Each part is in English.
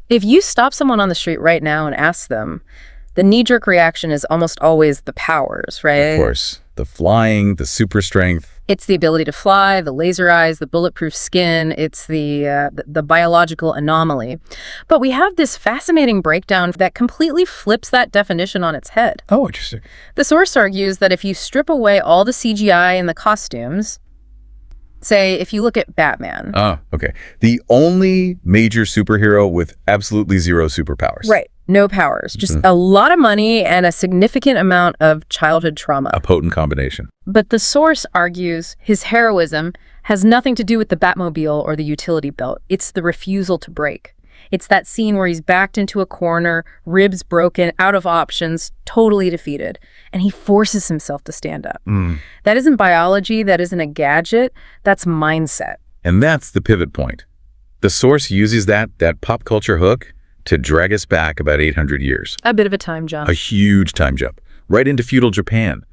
If you stop someone on the street right now and ask them, the knee-jerk reaction is almost always the powers, right? Of course. The flying, the super strength. It's the ability to fly, the laser eyes, the bulletproof skin. It's the biological anomaly. But we have this fascinating breakdown that completely flips that definition on its head. Oh, interesting. The source argues that if you strip away all the CGI and the costumes, say, if you look at Batman. Oh, okay. The only major superhero with absolutely zero superpowers. Right. No powers. Just a lot of money and a significant amount of childhood trauma. A potent combination. But the source argues his heroism has nothing to do with the Batmobile or the utility belt. It's the refusal to break. It's that scene where he's backed into a corner, ribs broken, out of options, totally defeated. And he forces himself to stand up. That isn't biology. That isn't a gadget. That's mindset. And that's the pivot point. The source uses that pop culture hook to drag us back about 800 years. A bit of a time jump. A huge time jump. Right into feudal Japan.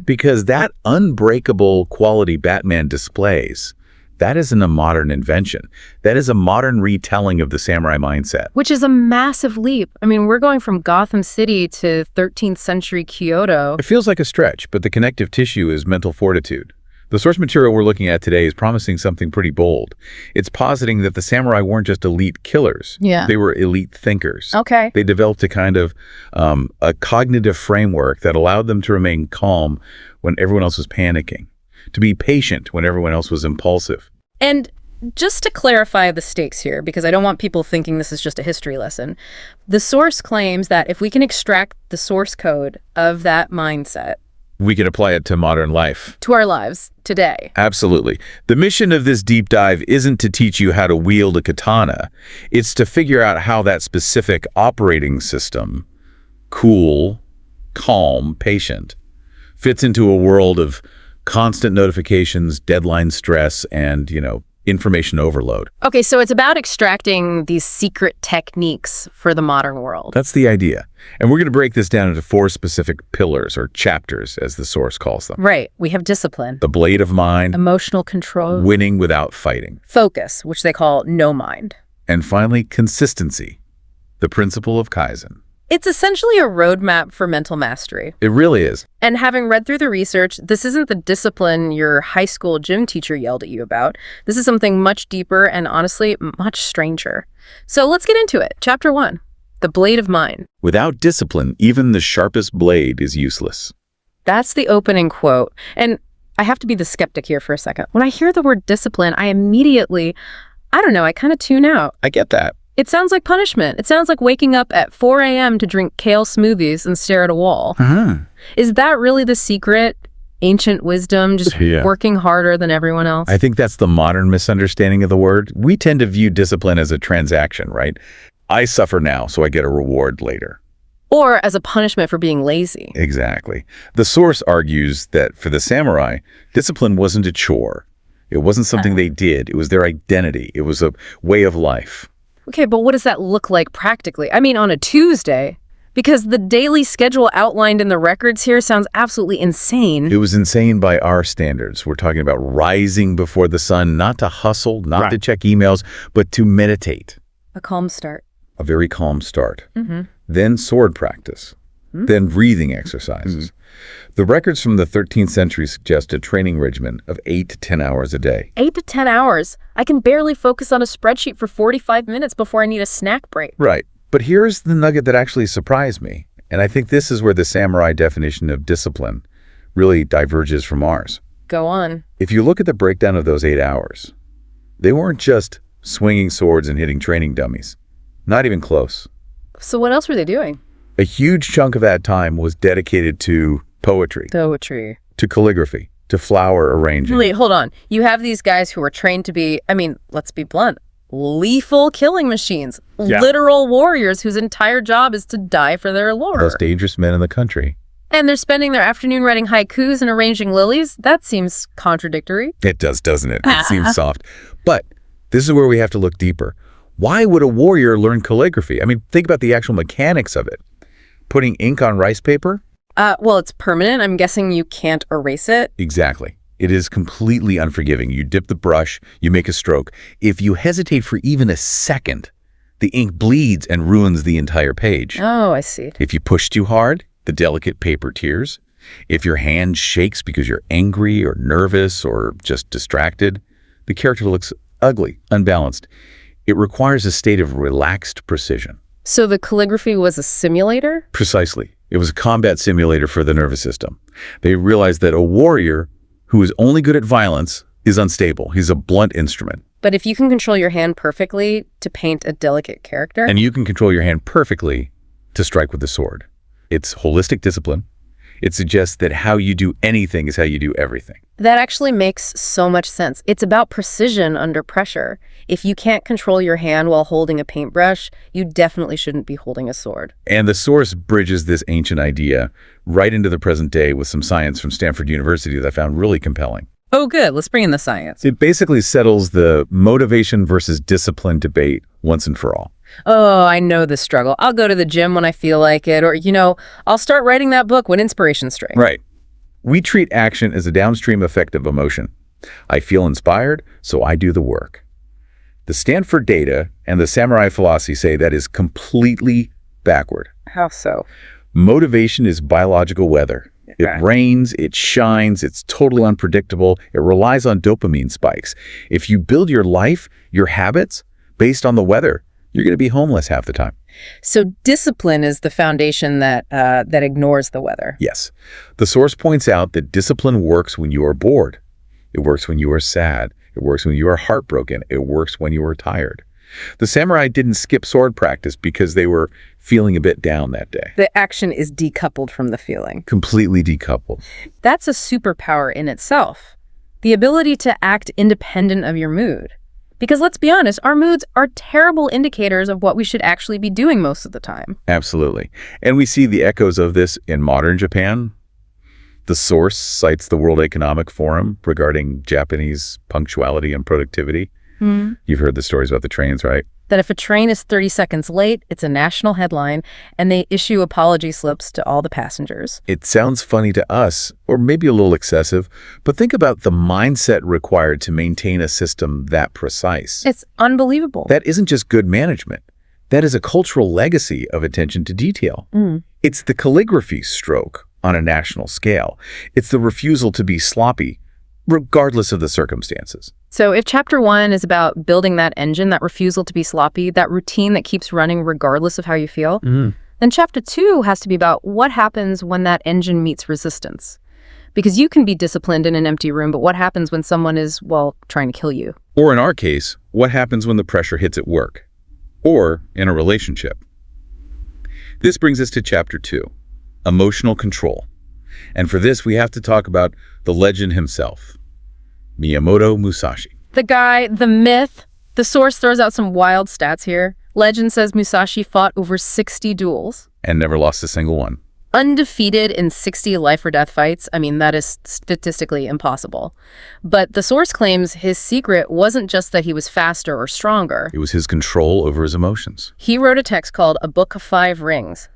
Because that unbreakable quality Batman displays, that isn't a modern invention. That is a modern retelling of the samurai mindset. Which is a massive leap. I mean, we're going from Gotham City to 13th century Kyoto. It feels like a stretch, but the connective tissue is mental fortitude. The source material we're looking at today is promising something pretty bold. It's positing that the samurai weren't just elite killers. Yeah. They were elite thinkers. Okay. They developed a kind of a cognitive framework that allowed them to remain calm when everyone else was panicking, to be patient when everyone else was impulsive. And just to clarify the stakes here, because I don't want people thinking this is just a history lesson, the source claims that if we can extract the source code of that mindset, we can apply it to modern life. To our lives today. Absolutely. The mission of this deep dive isn't to teach you how to wield a katana. It's to figure out how that specific operating system, cool, calm, patient, fits into a world of constant notifications, deadline stress, and, information overload. Okay, so it's about extracting these secret techniques for the modern world. That's the idea. And we're going to break this down into 4 specific pillars, or chapters, as the source calls them. Right. We have discipline. The blade of mind. Emotional control. Winning without fighting. Focus, which they call no mind. And finally, consistency. The principle of Kaizen. It's essentially a roadmap for mental mastery. It really is. And having read through the research, this isn't the discipline your high school gym teacher yelled at you about. This is something much deeper and honestly, much stranger. So let's get into it. Chapter 1, the blade of mind. Without discipline, even the sharpest blade is useless. That's the opening quote. And I have to be the skeptic here for a second. When I hear the word discipline, I immediately, I kind of tune out. I get that. It sounds like punishment. It sounds like waking up at 4 a.m. to drink kale smoothies and stare at a wall. Is that really the secret? Ancient wisdom, just working harder than everyone else? I think that's the modern misunderstanding of the word. We tend to view discipline as a transaction, right? I suffer now, so I get a reward later. Or as a punishment for being lazy. Exactly. The source argues that for the samurai, discipline wasn't a chore. It wasn't something they did. It was their identity. It was a way of life. Okay, but what does that look like practically? I mean, on a Tuesday, because the daily schedule outlined in the records here sounds absolutely insane. It was insane by our standards. We're talking about rising before the sun, not to hustle, not to check emails, but to meditate. A calm start. A very calm start. Then sword practice. Then breathing exercises. The records from the 13th century suggest a training regimen of 8 to 10 hours a day. 8 to 10 hours? I can barely focus on a spreadsheet for 45 minutes before I need a snack break. Right. But here's the nugget that actually surprised me. And I think this is where the samurai definition of discipline really diverges from ours. Go on. If you look at the breakdown of those 8 hours, they weren't just swinging swords and hitting training dummies. Not even close. So what else were they doing? A huge chunk of that time was dedicated to poetry, to calligraphy, to flower arranging. Wait, hold on. You have these guys who are trained to be, let's be blunt, lethal killing machines, literal warriors whose entire job is to die for their lore. Most dangerous men in the country. And they're spending their afternoon writing haikus and arranging lilies? That seems contradictory. It does, doesn't it? It seems soft. But this is where we have to look deeper. Why would a warrior learn calligraphy? Think about the actual mechanics of it. Putting ink on rice paper? Well, it's permanent. I'm guessing you can't erase it. Exactly. It is completely unforgiving. You dip the brush, you make a stroke. If you hesitate for even a second, the ink bleeds and ruins the entire page. Oh, I see. If you push too hard, the delicate paper tears. If your hand shakes because you're angry or nervous or just distracted, the character looks ugly, unbalanced. It requires a state of relaxed precision. So the calligraphy was a simulator? Precisely. It was a combat simulator for the nervous system. They realized that a warrior who is only good at violence is unstable. He's a blunt instrument. But if you can control your hand perfectly to paint a delicate character... And you can control your hand perfectly to strike with the sword. It's holistic discipline. It suggests that how you do anything is how you do everything. That actually makes so much sense. It's about precision under pressure. If you can't control your hand while holding a paintbrush, you definitely shouldn't be holding a sword. And the source bridges this ancient idea right into the present day with some science from Stanford University that I found really compelling. Oh, good. Let's bring in the science. It basically settles the motivation versus discipline debate once and for all. Oh, I know the struggle. I'll go to the gym when I feel like it, or, I'll start writing that book when inspiration strikes. Right. We treat action as a downstream effect of emotion. I feel inspired, so I do the work. The Stanford data and the samurai philosophy say that is completely backward. How so? Motivation is biological weather. Okay. It rains, it shines, it's totally unpredictable. It relies on dopamine spikes. If you build your life, your habits, based on the weather, you're going to be homeless half the time. So discipline is the foundation that ignores the weather. Yes. The source points out that discipline works when you are bored. It works when you are sad. It works when you are heartbroken. It works when you are tired. The samurai didn't skip sword practice because they were feeling a bit down that day. The action is decoupled from the feeling. Completely decoupled. That's a superpower in itself. The ability to act independent of your mood. Because let's be honest, our moods are terrible indicators of what we should actually be doing most of the time. Absolutely. And we see the echoes of this in modern Japan. The source cites the World Economic Forum regarding Japanese punctuality and productivity. You've heard the stories about the trains, right? That if a train is 30 seconds late, it's a national headline, and they issue apology slips to all the passengers. It sounds funny to us, or maybe a little excessive, but think about the mindset required to maintain a system that precise. It's unbelievable. That isn't just good management. That is a cultural legacy of attention to detail. It's the calligraphy stroke on a national scale. It's the refusal to be sloppy, regardless of the circumstances. So if chapter 1 is about building that engine, that refusal to be sloppy, that routine that keeps running regardless of how you feel, then chapter 2 has to be about what happens when that engine meets resistance. Because you can be disciplined in an empty room, but what happens when someone is, trying to kill you? Or in our case, what happens when the pressure hits at work? Or in a relationship? This brings us to chapter 2, emotional control. And for this, we have to talk about the legend himself, Miyamoto Musashi. The guy, the myth, the source throws out some wild stats here. Legend says Musashi fought over 60 duels. And never lost a single one. Undefeated in 60 life or death fights. I mean, that is statistically impossible. But the source claims his secret wasn't just that he was faster or stronger. It was his control over his emotions. He wrote a text called A Book of Five Rings,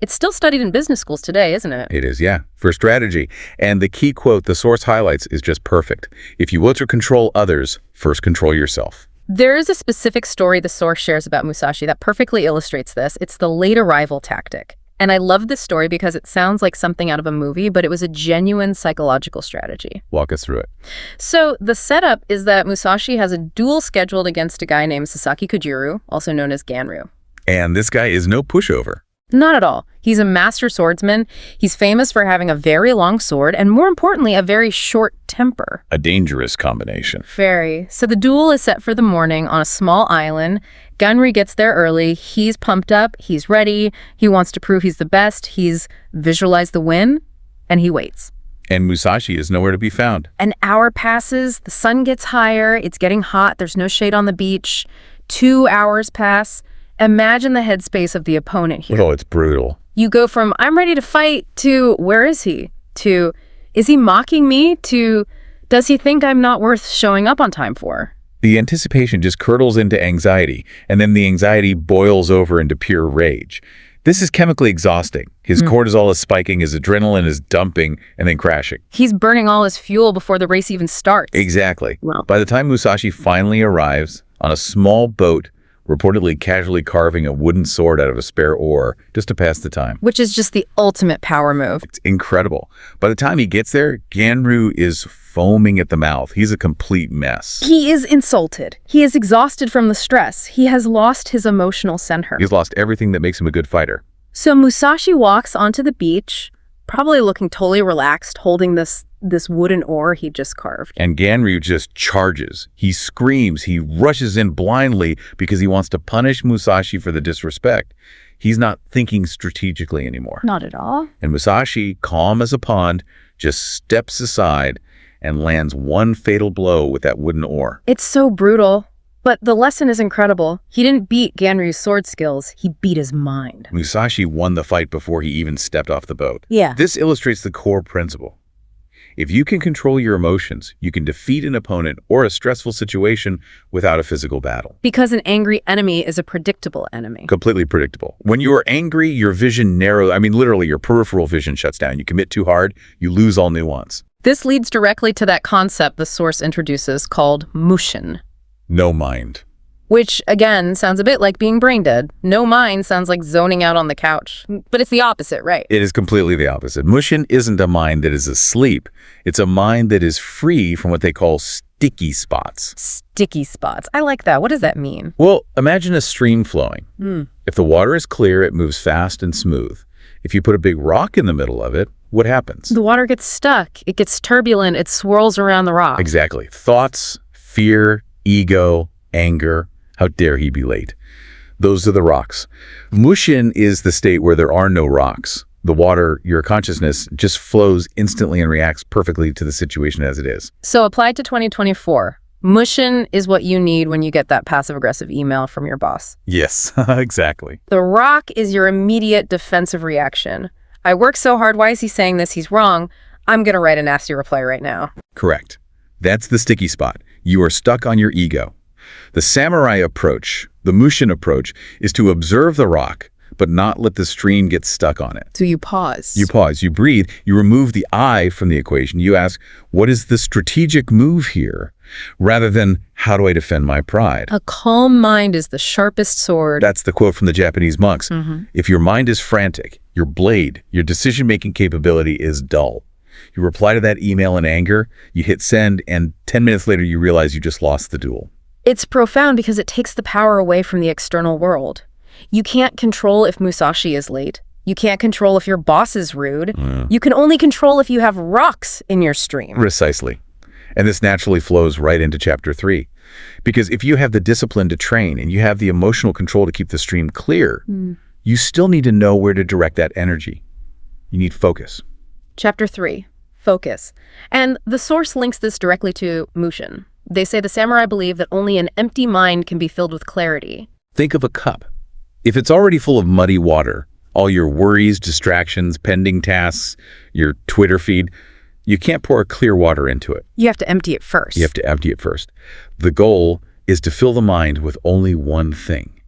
it's still studied in business schools today, isn't it? It is, yeah, for strategy. And the key quote the source highlights is just perfect. If you want to control others, first control yourself. There is a specific story the source shares about Musashi that perfectly illustrates this. It's the late arrival tactic. And I love this story because it sounds like something out of a movie, but it was a genuine psychological strategy. Walk us through it. So the setup is that Musashi has a duel scheduled against a guy named Sasaki Kojiro, also known as Ganryu. And this guy is no pushover. Not at all. He's a master swordsman. He's famous for having a very long sword and, more importantly, a very short temper. A dangerous combination. Very. So the duel is set for the morning on a small island. Ganryu gets there early. He's pumped up. He's ready. He wants to prove he's the best. He's visualized the win, and he waits. And Musashi is nowhere to be found. An hour passes. The sun gets higher. It's getting hot. There's no shade on the beach. 2 hours pass. Imagine the headspace of the opponent here. Oh, it's brutal. You go from, I'm ready to fight, to, where is he? To, is he mocking me? To, does he think I'm not worth showing up on time for? The anticipation just curdles into anxiety, and then the anxiety boils over into pure rage. This is chemically exhausting. His cortisol is spiking, his adrenaline is dumping, and then crashing. He's burning all his fuel before the race even starts. Exactly. Wow. By the time Musashi finally arrives on a small boat reportedly casually carving a wooden sword out of a spare oar just to pass the time. Which is just the ultimate power move. It's incredible. By the time he gets there, Ganru is foaming at the mouth. He's a complete mess. He is insulted. He is exhausted from the stress. He has lost his emotional center. He's lost everything that makes him a good fighter. So Musashi walks onto the beach, probably looking totally relaxed, holding this wooden oar he just carved. And Ganryu just charges. He screams. He rushes in blindly because he wants to punish Musashi for the disrespect. He's not thinking strategically anymore. Not at all. And Musashi, calm as a pond, just steps aside and lands one fatal blow with that wooden oar. It's so brutal. But the lesson is incredible. He didn't beat Ganryu's sword skills. He beat his mind. Musashi won the fight before he even stepped off the boat. Yeah. This illustrates the core principle. If you can control your emotions, you can defeat an opponent or a stressful situation without a physical battle. Because an angry enemy is a predictable enemy. Completely predictable. When you are angry, your vision narrows. I mean, literally, your peripheral vision shuts down. You commit too hard, you lose all nuance. This leads directly to that concept the source introduces called mushin. No mind. Which, again, sounds a bit like being brain dead. No mind sounds like zoning out on the couch. But it's the opposite, right? It is completely the opposite. Mushin isn't a mind that is asleep. It's a mind that is free from what they call sticky spots. Sticky spots. I like that. What does that mean? Well, imagine a stream flowing. If the water is clear, it moves fast and smooth. If you put a big rock in the middle of it, what happens? The water gets stuck. It gets turbulent. It swirls around the rock. Exactly. Thoughts, fear, ego, anger. How dare he be late? Those are the rocks. Mushin is the state where there are no rocks. The water, your consciousness, just flows instantly and reacts perfectly to the situation as it is. So applied to 2024, mushin is what you need when you get that passive-aggressive email from your boss. Yes, exactly. The rock is your immediate defensive reaction. I worked so hard. Why is he saying this? He's wrong. I'm going to write a nasty reply right now. Correct. That's the sticky spot. You are stuck on your ego. The samurai approach, the Mushin approach, is to observe the rock, but not let the stream get stuck on it. So you pause. You pause, you breathe, you remove the I from the equation. You ask, what is the strategic move here? Rather than, how do I defend my pride? A calm mind is the sharpest sword. That's the quote from the Japanese monks. If your mind is frantic, your blade, your decision-making capability is dull. You reply to that email in anger, you hit send, and 10 minutes later you realize you just lost the duel. It's profound because it takes the power away from the external world. You can't control if Musashi is late. You can't control if your boss is rude. You can only control if you have rocks in your stream. Precisely. And this naturally flows right into chapter 3. Because if you have the discipline to train and you have the emotional control to keep the stream clear, you still need to know where to direct that energy. You need focus. Chapter 3, focus. And the source links this directly to Mushin. They say the samurai believe that only an empty mind can be filled with clarity. Think of a cup. If it's already full of muddy water, all your worries, distractions, pending tasks, your Twitter feed, you can't pour clear water into it. You have to empty it first. You have to empty it first. The goal is to fill the mind with only one thing.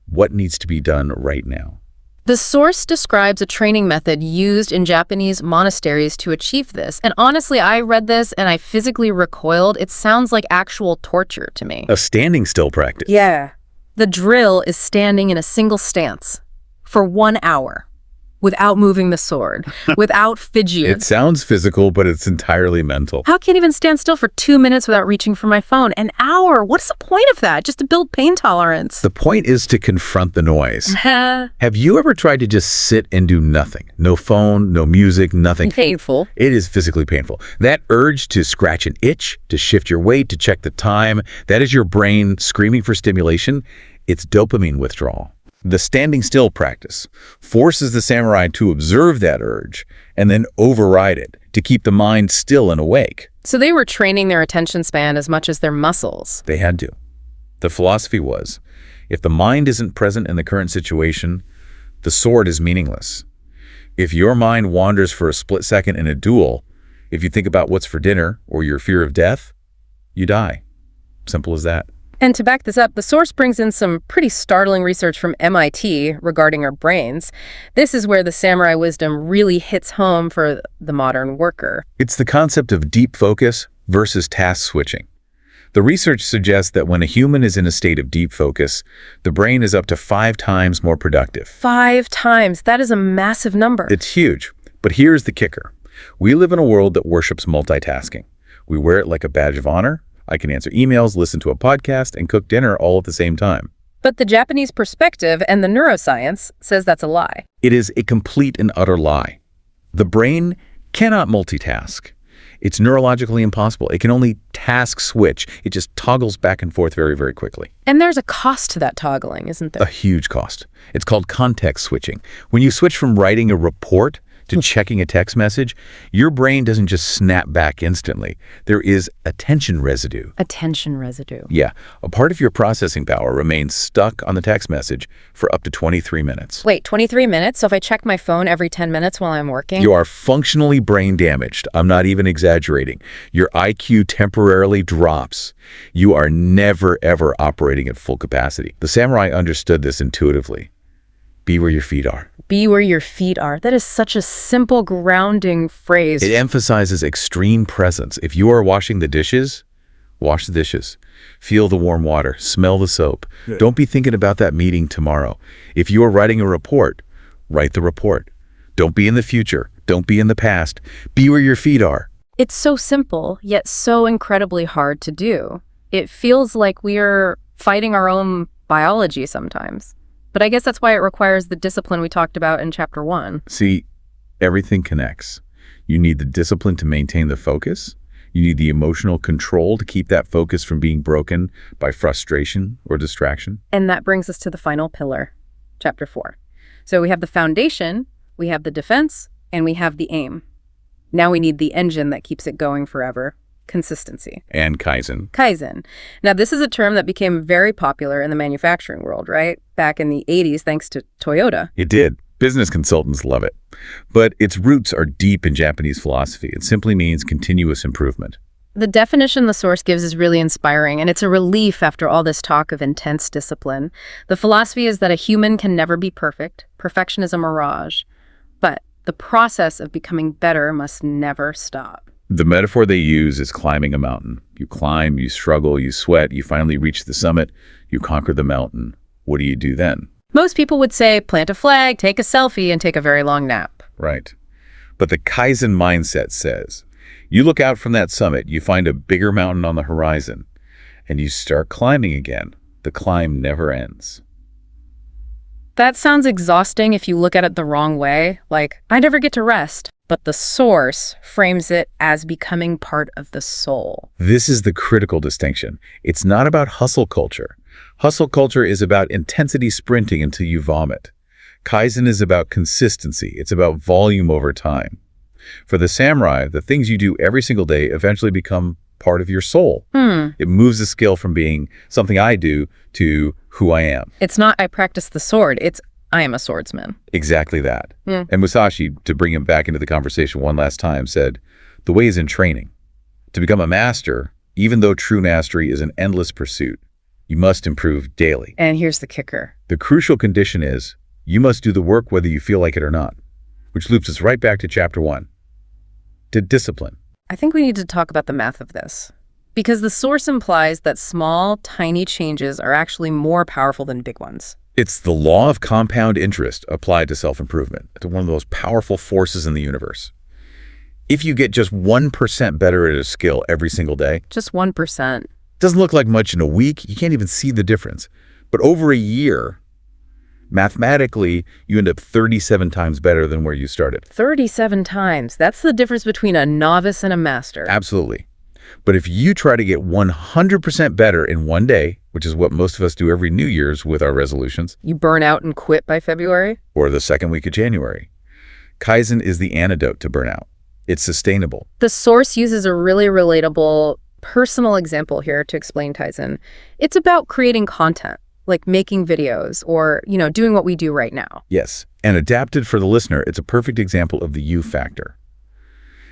What needs to be done right now? The source describes a training method used in Japanese monasteries to achieve this. And honestly, I read this and I physically recoiled. It sounds like actual torture to me. A standing still practice. Yeah. The drill is standing in a single stance for 1 hour without moving the sword, without fidgeting. It sounds physical, but it's entirely mental. How can I even stand still for 2 minutes without reaching for my phone? An hour? What's the point of that? Just to build pain tolerance. The point is to confront the noise. Have you ever tried to just sit and do nothing? No phone, no music, nothing. Painful. It is physically painful. That urge to scratch an itch, to shift your weight, to check the time, that is your brain screaming for stimulation. It's dopamine withdrawal. The standing still practice forces the samurai to observe that urge and then override it to keep the mind still and awake. So they were training their attention span as much as their muscles. They had to. The philosophy was, if the mind isn't present in the current situation, the sword is meaningless. If your mind wanders for a split second in a duel, if you think about what's for dinner or your fear of death, you die. Simple as that. And to back this up, the source brings in some pretty startling research from MIT regarding our brains. This is where the samurai wisdom really hits home for the modern worker. It's the concept of deep focus versus task switching. The research suggests that when a human is in a state of deep focus, the brain is up to 5 times more productive. 5 times. That is a massive number. It's huge. But here's the kicker. We live in a world that worships multitasking. We wear it like a badge of honor. I can answer emails, listen to a podcast, and cook dinner all at the same time. But the Japanese perspective and the neuroscience says that's a lie. It is a complete and utter lie. The brain cannot multitask. It's neurologically impossible. It can only task switch. It just toggles back and forth very, very quickly. And there's a cost to that toggling, isn't there? A huge cost. It's called context switching. When you switch from writing a report to checking a text message, your brain doesn't just snap back instantly. There is attention residue. Attention residue. Yeah, a part of your processing power remains stuck on the text message for up to 23 minutes. Wait, 23 minutes? So if I check my phone every 10 minutes while I'm working? You are functionally brain damaged. I'm not even exaggerating. Your IQ temporarily drops. You are never, ever operating at full capacity. The samurai understood this intuitively. Be where your feet are. Be where your feet are. That is such a simple, grounding phrase. It emphasizes extreme presence. If you are washing the dishes, wash the dishes. Feel the warm water. Smell the soap. Good. Don't be thinking about that meeting tomorrow. If you are writing a report, write the report. Don't be in the future. Don't be in the past. Be where your feet are. It's so simple, yet so incredibly hard to do. It feels like we are fighting our own biology sometimes. But I guess that's why it requires the discipline we talked about in Chapter 1. See, everything connects. You need the discipline to maintain the focus. You need the emotional control to keep that focus from being broken by frustration or distraction. And that brings us to the final pillar, Chapter 4. So we have the foundation, we have the defense, and we have the aim. Now we need the engine that keeps it going forever. Consistency. And Kaizen. Kaizen. Now, this is a term that became very popular in the manufacturing world, right? Back in the 80s, thanks to Toyota. It did. Business consultants love it. But its roots are deep in Japanese philosophy. It simply means continuous improvement. The definition the source gives is really inspiring, and it's a relief after all this talk of intense discipline. The philosophy is that a human can never be perfect. Perfection is a mirage. But the process of becoming better must never stop. The metaphor they use is climbing a mountain. You climb, you struggle, you sweat, you finally reach the summit, you conquer the mountain. What do you do then? Most people would say plant a flag, take a selfie, and take a very long nap. Right. But the Kaizen mindset says, you look out from that summit, you find a bigger mountain on the horizon, and you start climbing again. The climb never ends. That sounds exhausting if you look at it the wrong way, like, I never get to rest. But the source frames it as becoming part of the soul. This is the critical distinction. It's not about hustle culture. Hustle culture is about intensity sprinting until you vomit. Kaizen is about consistency. It's about volume over time. For the samurai, the things you do every single day eventually become part of your soul. It moves the skill from being something I do to who I am. It's not I practice the sword. It's I am a swordsman. Exactly that. And Musashi, to bring him back into the conversation one last time, said, the way is in training. To become a master, even though true mastery is an endless pursuit, you must improve daily. And here's the kicker. The crucial condition is you must do the work whether you feel like it or not, which loops us right back to Chapter 1, to discipline. I think we need to talk about the math of this, because the source implies that small, tiny changes are actually more powerful than big ones. It's the law of compound interest applied to self-improvement. It's one of the most powerful forces in the universe. If you get just 1% better at a skill every single day, just 1%. Doesn't look like much in a week. You can't even see the difference. But over a year, mathematically, you end up 37 times better than where you started. 37 times. That's the difference between a novice and a master. Absolutely. But if you try to get 100% better in one day, which is what most of us do every New Year's with our resolutions. You burn out and quit by February? Or the second week of January. Kaizen is the antidote to burnout. It's sustainable. The source uses a really relatable personal example here to explain Kaizen. It's about creating content, like making videos or, doing what we do right now. Yes, and adapted for the listener, it's a perfect example of the you factor.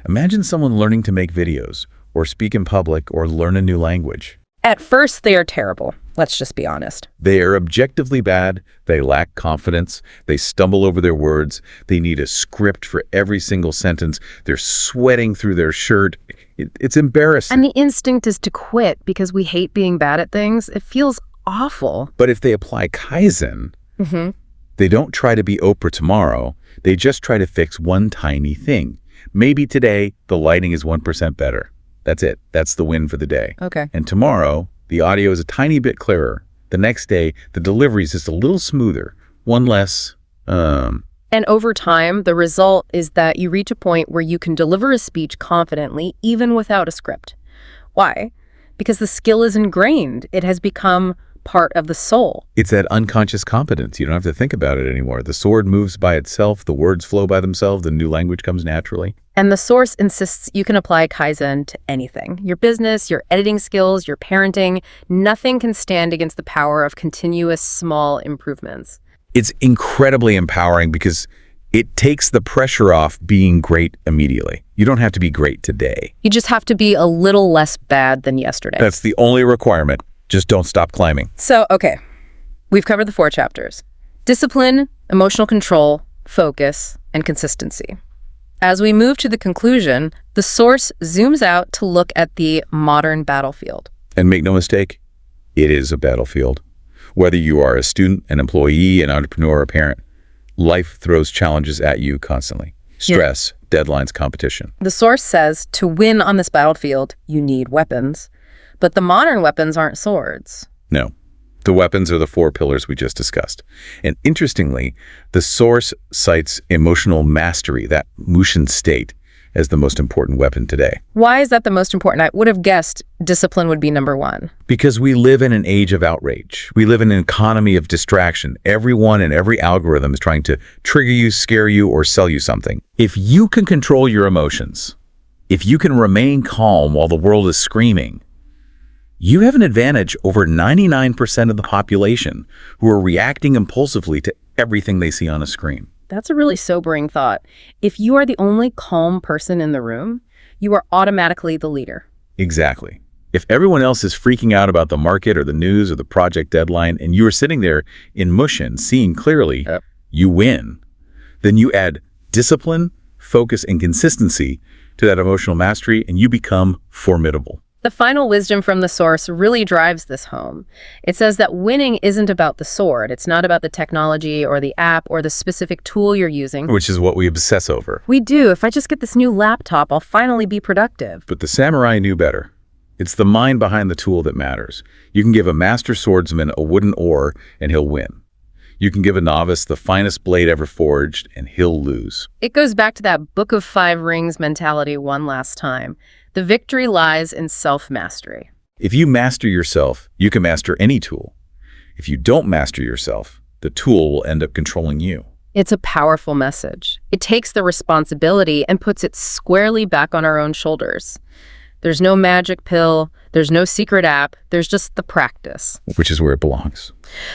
Imagine someone learning to make videos or speak in public or learn a new language. At first, they are terrible. Let's just be honest. They are objectively bad. They lack confidence. They stumble over their words. They need a script for every single sentence. They're sweating through their shirt. It's embarrassing. And the instinct is to quit because we hate being bad at things. It feels awful. But if they apply Kaizen, they don't try to be Oprah tomorrow. They just try to fix one tiny thing. Maybe today, the lighting is 1% better. That's it. That's the win for the day. Okay. And tomorrow, the audio is a tiny bit clearer. The next day, the delivery is just a little smoother. One less, And over time, the result is that you reach a point where you can deliver a speech confidently, even without a script. Why? Because the skill is ingrained. It has become part of the soul. It's that unconscious competence. You don't have to think about it anymore. The sword moves by itself. The words flow by themselves. The new language comes naturally. And the source insists you can apply Kaizen to anything. Your business, your editing skills, your parenting, nothing can stand against the power of continuous small improvements. It's incredibly empowering because it takes the pressure off being great immediately. You don't have to be great today. You just have to be a little less bad than yesterday. That's the only requirement. Just don't stop climbing. So, okay, we've covered the 4 chapters: discipline, emotional control, focus, and consistency. As we move to the conclusion, the source zooms out to look at the modern battlefield. And make no mistake, it is a battlefield. Whether you are a student, an employee, an entrepreneur, or a parent, life throws challenges at you constantly. Stress, deadlines, competition. The source says to win on this battlefield, you need weapons. But the modern weapons aren't swords. No. The weapons are the 4 pillars we just discussed. And interestingly, the source cites emotional mastery, that Mushin state, as the most important weapon today. Why is that the most important? I would have guessed discipline would be number 1. Because we live in an age of outrage. We live in an economy of distraction. Everyone and every algorithm is trying to trigger you, scare you, or sell you something. If you can control your emotions, if you can remain calm while the world is screaming, you have an advantage over 99% of the population who are reacting impulsively to everything they see on a screen. That's a really sobering thought. If you are the only calm person in the room, you are automatically the leader. Exactly. If everyone else is freaking out about the market or the news or the project deadline, and you are sitting there in Mushin, seeing clearly, you win. Then you add discipline, focus, and consistency to that emotional mastery, and you become formidable. The final wisdom from the source really drives this home. It says that winning isn't about the sword. It's not about the technology or the app or the specific tool you're using. Which is what we obsess over. We do. If I just get this new laptop, I'll finally be productive. But the samurai knew better. It's the mind behind the tool that matters. You can give a master swordsman a wooden oar and he'll win. You can give a novice the finest blade ever forged and he'll lose. It goes back to that Book of 5 Rings mentality one last time. The victory lies in self-mastery. If you master yourself, you can master any tool. If you don't master yourself, the tool will end up controlling you. It's a powerful message. It takes the responsibility and puts it squarely back on our own shoulders. There's no magic pill. There's no secret app. There's just the practice. Which is where it belongs.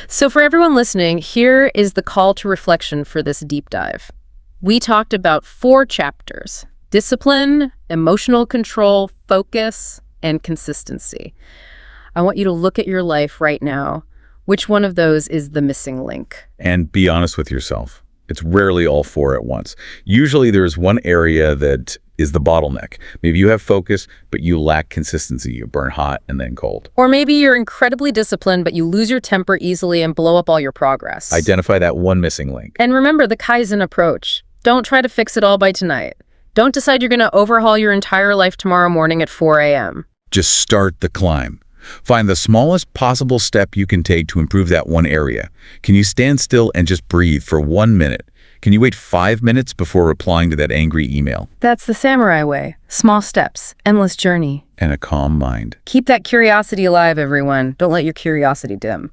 So for everyone listening, here is the call to reflection for this deep dive. We talked about 4 chapters: discipline, emotional control, focus, and consistency. I want you to look at your life right now. Which one of those is the missing link? And be honest with yourself. It's rarely all 4 at once. Usually there's one area that is the bottleneck. Maybe you have focus, but you lack consistency. You burn hot and then cold. Or maybe you're incredibly disciplined, but you lose your temper easily and blow up all your progress. Identify that one missing link. And remember the Kaizen approach. Don't try to fix it all by tonight. Don't decide you're going to overhaul your entire life tomorrow morning at 4 a.m. Just start the climb. Find the smallest possible step you can take to improve that one area. Can you stand still and just breathe for 1 minute? Can you wait 5 minutes before replying to that angry email? That's the samurai way. Small steps, endless journey. And a calm mind. Keep that curiosity alive, everyone. Don't let your curiosity dim.